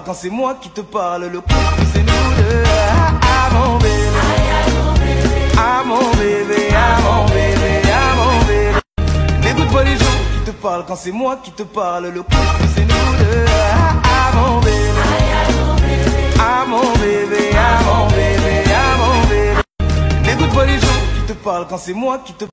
Quand c'est moi qui te parle, le couple c'est nous deux. Ah mon bébé, ah mon bébé, ah mon bébé, ah mon bébé. N'écoute pas les gens qui te parlent quand c'est moi qui te parle, le couple c'est nous deux. Ah mon bébé, ah mon bébé, ah mon bébé, ah mon bébé. N'écoute pas les gens qui te parlent quand c'est moi qui te parle.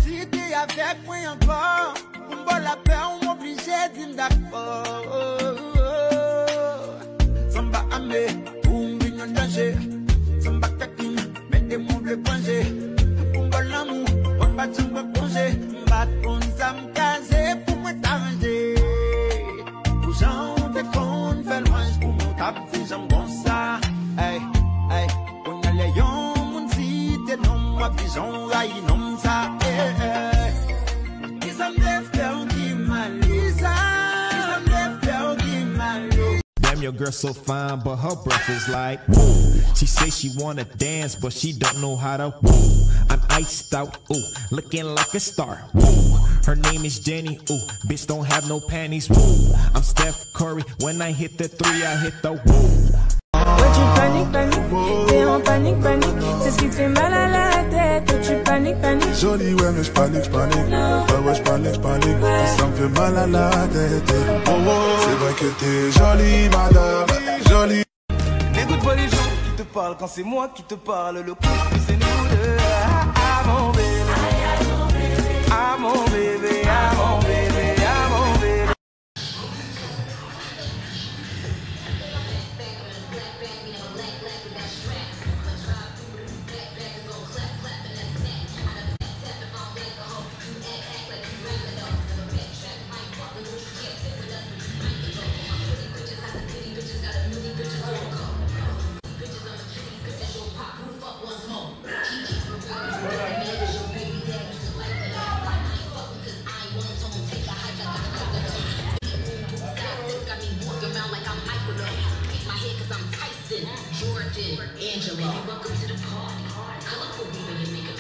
Cité avec moi encore, pour me la paix, on m'oblige de dire d'accord. Samba amé, pour me venir en danger. Samba kakin, mettez-moi le congé. Pour me l'amour, on va tout me congé. M'a ton zam casé pour me t'arranger. Pour j'en fais qu'on fait loin, pour mon tap, si j'en bon ça. Hey, hey, on a les yon, mon cité, non, moi, vision, raï, non, ça. Damn, your girl so fine, but her breath is like woo. She say she wanna dance, but she don't know how to woo. I'm iced out, ooh, looking like a star, woo. Her name is Jenny, ooh, bitch don't have no panties, woo. I'm Steph Curry, when I hit the three, I hit the woo. Ouais, tu paniques, t'es en panique, c'est ce qui te fait mal à la tête. Tu paniques. Jolie, ouais, mais j'panique. Ouais, j'panique, ça me fait mal à la tête. Oh, oh, c'est vrai que t'es jolie, madame, jolie. N'écoute pas les gens qui te parlent quand c'est moi qui te parle, le couple c'est nous deux. Ah mon bébé, ah mon bébé, ah mon bébé, ah mon bébé. Jordan, Angela, welcome to the party. I look for you when you make a